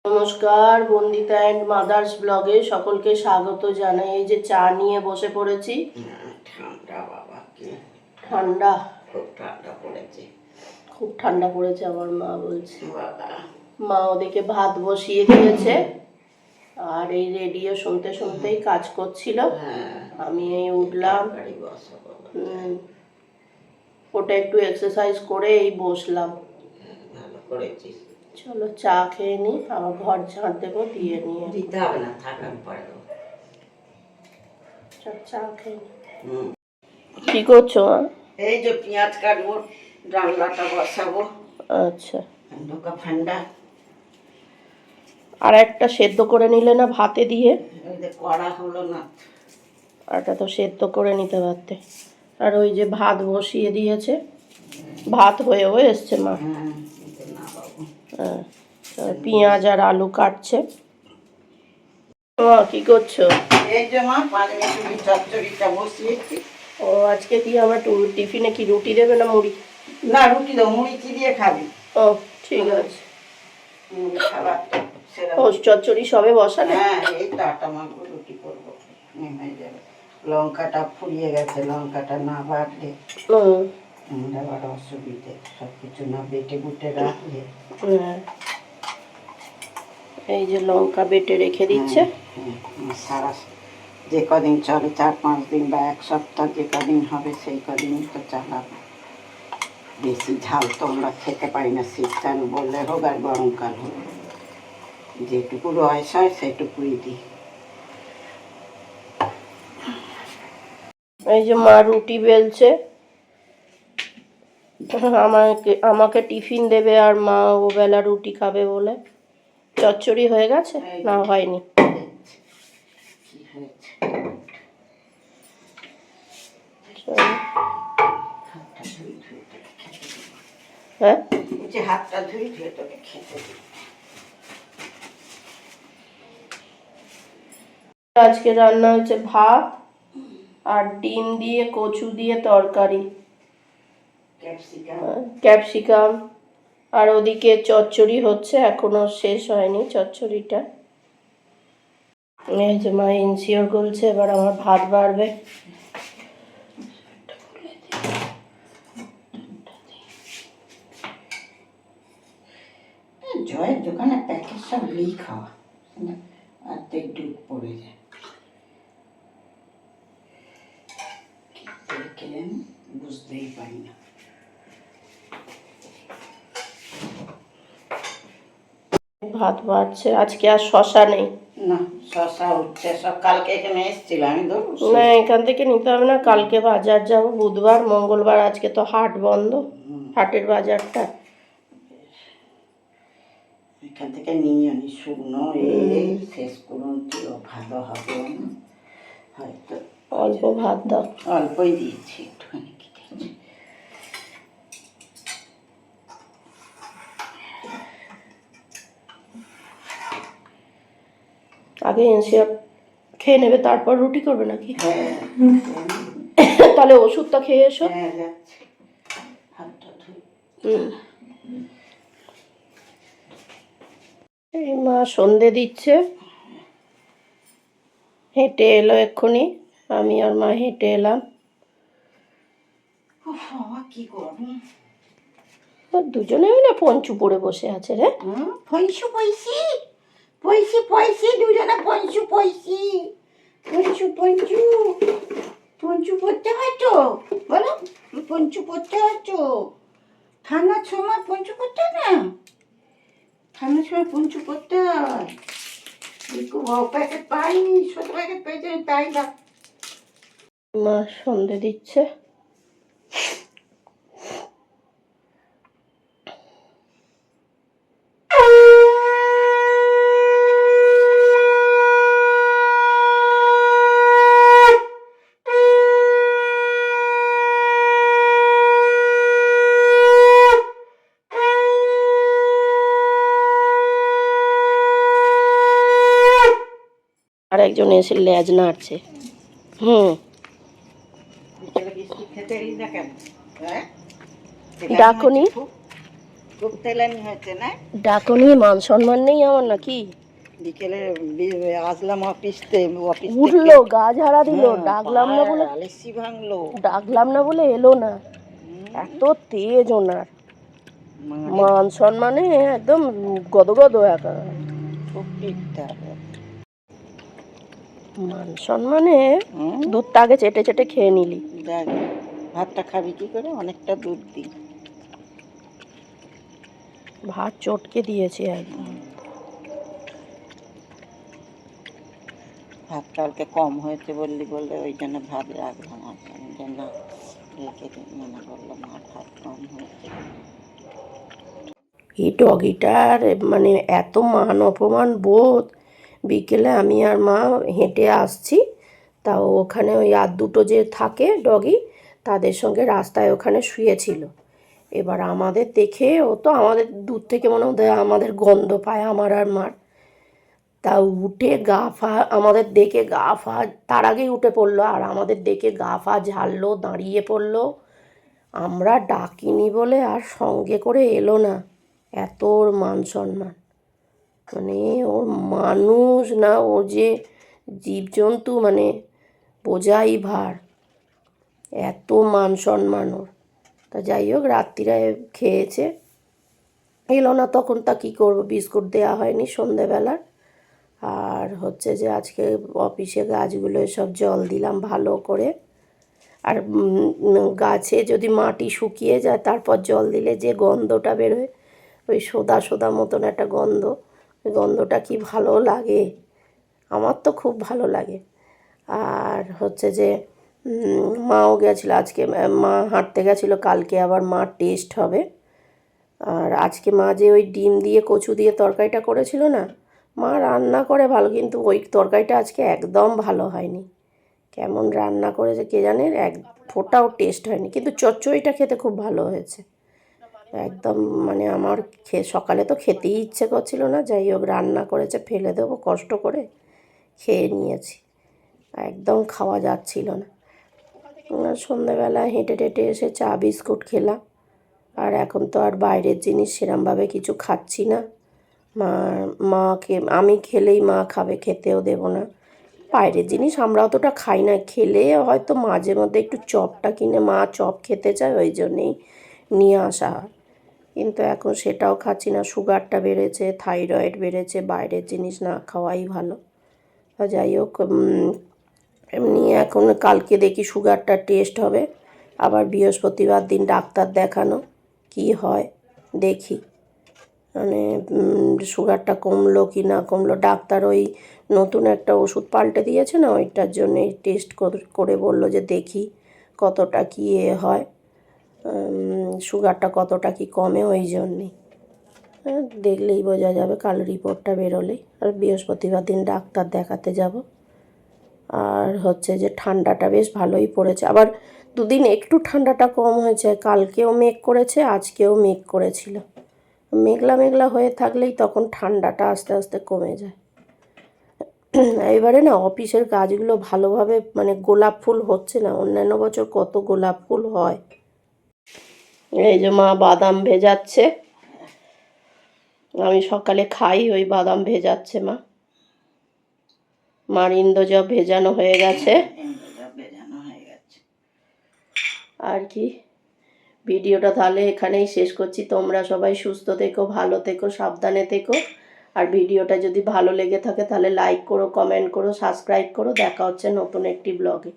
নমস্কার, Bandita and mother's ব্লগে সকলকে স্বাগত জানাই। এই যে চা নিয়ে বসে পড়েছি। ঠান্ডা বাবা, কি ঠান্ডা, খুব ঠান্ডা পড়েছে, খুব ঠান্ডা পড়েছে আমার মা বলছে। বাবা মা ওদিকে ভাত বসিয়ে দিয়েছে আর এই রেডিও শুনতে শুনতেই কাজ করছিল। আমি এই উঠলাম, ওটা একটু এক্সারসাইজ করে এই বসলাম। ভালো করেছিস। চলো চা খেয়ে নি, আমার ঘর ঝাঁট দেবো, দিয়ে নিয়ে দিতে হবে না, থাকার পরে চা খেয়ে নি। কি করছো মা? এই যে পেঁয়াজ কাটবো, ডালনাটা বসাবো। আচ্ছা, ঢোকা ঠান্ডা। আর একটা সেদ্ধ করে নিলে না ভাতে দিয়ে? করা হলো না, আরটা তো সেদ্ধ করে নিতে পারতে। আর ওই যে ভাত বসিয়ে দিয়েছে, ভাত হয়েও এসছে মা। হ্যাঁ, পেঁয়াজ আর আলু কাটছে। কি করছো? এই যে মা পাঁচমিশালি চচ্চড়িটা বসিয়েছি। ও আজকে কি আমার টিফিনে কি রুটি দেবে না মুড়ি? না, রুটি দাও, মুড়ি কি দিয়ে খাবি? ও ঠিক আছে। মুড়ি খাবার ও চচ্চড়ি সবে বসালে? হ্যাঁ, এই তো আটা মাখবো, রুটি করবো, নেমে যাবে। লঙ্কাটা ফুরিয়ে গেছে, লঙ্কাটা না বাটলে আবার অসুবিধে, সবকিছু না বেটে বুটে রাখলে। এই যে লঙ্কা বেটে রেখে দিচ্ছে। সারা যে কদিন চলে, 4-5 দিন বা এক সপ্তাহ যে কদিন হবে সেই কদিনই তো চালাবো। বেশি ঝাল তো আমরা খেতে পারি না, শীতকাল বললে হোক আর গরমকাল হোক, যেটুকু রয়েস হয় সেটুকুই দিই। এই যে মা রুটি বেলছে, আমাকে টিফিন দেবে আর মা ও বেলা রুটি খাবে বলে। চচ্চড়ি হয়ে গেছে না হয়নি? হ্যাঁ, হাতটা ধুই ধুয়ে তোকে খেতে দিই। আজকে রান্না হচ্ছে ভাত আর ডিম দিয়ে কচু দিয়ে তরকারি, ক্যাপসিকাম। আর ওদিকে চচ্চড়ি হচ্ছে, এখনো শেষ হয়নি চচ্চড়িটা। এই যে মা ইনসিওর করছে, এবার আমার ভাত বাড়বে। জয়ের দোকানে প্যাকেট সব লিক হওয়া, অর্ধেক ডুব পড়ে যায়। বুঝতেই পারি না। ভাত বাড়ছে, আজকে আর শশা নেই। না, শশা উঠছে সব, কালকে এখানে এসেছিল, আমি না এখান থেকে নিতে হবে না, কালকে বাজার যাব, বুধবার মঙ্গলবার, আজকে তো হাট বন্ধ, হাটের বাজারটা। এখান থেকে নিয়ে আনি শুকনো, এই শেষ করুন, ভালো হবে না হয়তো। অল্প ভাত দাও। অল্পই দিয়েছি, একটুখানি দিয়েছি। আগে এনসিওর খেয়ে নেবে, তারপর রুটি করবে নাকি? তাহলে ওষুধটা খেয়ে এসো। এই মা সন্ধে দিচ্ছে, হেঁটে এলো এক্ষুনি, আমি আর মা হেঁটে এলাম। কি করবো, দুজনে মিলে পঞ্চু পড়ে বসে আছে রে। পয়সু পয়সি পয়সি পয়সি, দুজনে পঞ্চু পয়সি, পঞ্চু পঞ্চু পঞ্চু পড়তে হয় তো, বলো পঞ্চু পড়তে হয় তো। ঠান্ডার সময় পঞ্চু পড়তে হয় না, ঠান্ডার সময় পঞ্চু পড়তে হয়। প্যাকেট পাইনি, ছোট প্যাকেট পেয়েছে, তাই না। মা সন্ধে দিচ্ছে। আর একজন এসে লেজ নাড়ছে। ডাকুনি, খুব তেলানি হয়েছে না? ডাকনি, মান সম্মান নেই আমার নাকি? বিকেলে আসলাম অফিস থেকে, উঠলো, গা ঝাড়া দিল, ডাকলাম না বলে, আলসি ভাঙলো। ডাকলাম না বলে এলো না। এত তেজ ওনার, মান সম্মানে একদম গদগদ একা। খুব পিঠটা মান সম্মানে দুধটা আগে চেটে চেটে খেয়ে নিলি। দেখ, ভাতটা খাবি কি করে? অনেকটা দুধ দিই। ভাত চটকে দিয়েছি একদম। ভাত কালকে কম হয়েছে বলে ওই জন্য ভাত রাখলাম। না, রেখে মনে করলাম আর ভাত কম হয়েছে। এই ডগিটার মানে এত মান অপমান বোধ। বিকেলে আমি আর মা হেঁটে আসছি, তাও ওখানে ওই আর দুটো যে থাকে ডগি, তাদের সঙ্গে রাস্তায় ওখানে শুয়েছিল। এবার আমাদের দেখে ও তো আমাদের দূর থেকে মনে হয় আমাদের গন্ধ পায় আমার আর মার। তা উঠে গা ফা আমাদের দেখে গা ফা তার আগেই উঠে পড়লো, আর আমাদের দেখে গা ফা ঝাড়লো, দাঁড়িয়ে পড়লো। আমরা ডাকিনি বলে আর সঙ্গে করে এলো না। এত ওর মান সম্মান, মানে ওর মানুষ না, ও যে জীবজন্তু মানে বোঝাই ভার, এত মান সম্মান ওর। তা যাই হোক, রাত্রিরে খেয়েছে, এলো না তখন তা কী করবো, বিস্কুট দেওয়া হয়নি সন্ধেবেলার। আর হচ্ছে যে আজকে অফিসে গাছগুলো সব জল দিলাম ভালো করে। আর গাছে যদি মাটি শুকিয়ে যায় তারপর জল দিলে যে গন্ধটা বেরোয়, ওই সোদা সোদা মতন একটা গন্ধ, ওই গন্ধটা কি ভালো লাগে, আমার তো খুব ভালো লাগে। আর হচ্ছে যে মাও গেছিলো আজকে, মা হাঁটতে গেছিলো, কালকে আবার মার টেস্ট হবে। আর আজকে মা যে ওই ডিম দিয়ে কচু দিয়ে তরকারিটা করেছিল না, মা রান্না করে ভালো, কিন্তু ওই তরকারিটা আজকে একদম ভালো হয়নি। কেমন রান্না করেছে কে জানে, এক ফোঁটাও টেস্ট হয়নি, কিন্তু চচ্চড়িটা খেতে খুব ভালো হয়েছে একদম। মানে আমার সকালে তো খেতেই ইচ্ছে করছিল না, যাই হোক রান্না করেছে, ফেলে দেবো কষ্ট করে, খেয়ে নিয়েছি, একদম খাওয়া যাচ্ছিল না। সন্ধ্যেবেলা হেঁটে টেটে এসে চা বিস্কুট খেলাম। আর এখন তো আর বাইরের জিনিস সেরমভাবে কিছু খাচ্ছি না। মাকে আমি খেলেই মা খাবে, খেতেও দেবো না বাইরের জিনিস, আমরা অতটা খাই না। খেলে হয়তো মাঝে মধ্যে একটু চপটা কিনে, মা চপ খেতে চায় ওই জন্যেই নিয়ে আসা হয়, কিন্তু এখন সেটাও খাচ্ছি না। সুগারটা বেড়েছে, থাইরয়েড বেড়েছে, বাইরের জিনিস না খাওয়াই ভালো। যাই হোক, এমনি এখন কালকে দেখি সুগারটা টেস্ট হবে, আবার বৃহস্পতিবার দিন ডাক্তার দেখানো, কি হয় দেখি। মানে সুগারটা কমলো কি না কমলো, ডাক্তার ওই নতুন একটা ওষুধ পাল্টে দিয়েছে না, ওইটার জন্যে টেস্ট করে বললো যে দেখি কতটা কী হয়, সুগারটা কতটা কি কমে, ওই জন্যেই দেখলেই বোঝা যাবে, কাল রিপোর্টটা বেরোলেই। আর বৃহস্পতিবার দিন ডাক্তার দেখাতে যাব। আর হচ্ছে যে ঠান্ডাটা বেশ ভালোই পড়েছে, আবার দুদিন একটু ঠান্ডাটা কম হয়েছে, কালকেও মেঘ করেছে, আজকেও মেঘ করেছিল। মেঘলা মেঘলা হয়ে থাকলেই তখন ঠান্ডাটা আস্তে আস্তে কমে যায়। এবারে না অফিসের কাজগুলো ভালোভাবে মানে গোলাপ ফুল হচ্ছে না, অন্যান্য বছর কত গোলাপ ফুল হয়। এই যে মা বাদাম ভেজাচ্ছে, আমি সকালে খাই, ওই বাদাম ভেজাচ্ছে মা। মার ইন্দোজব ভেজানো হয়ে গেছে। আর কি, ভিডিওটা তাহলে এখানেই শেষ করছি। তোমরা সবাই সুস্থ থেকো, ভালো থেকো, সাবধানে থেকো। আর ভিডিওটা যদি ভালো লেগে থাকে তাহলে লাইক করো, কমেন্ট করো, সাবস্ক্রাইব করো। দেখা হচ্ছে নতুন একটি ব্লগে।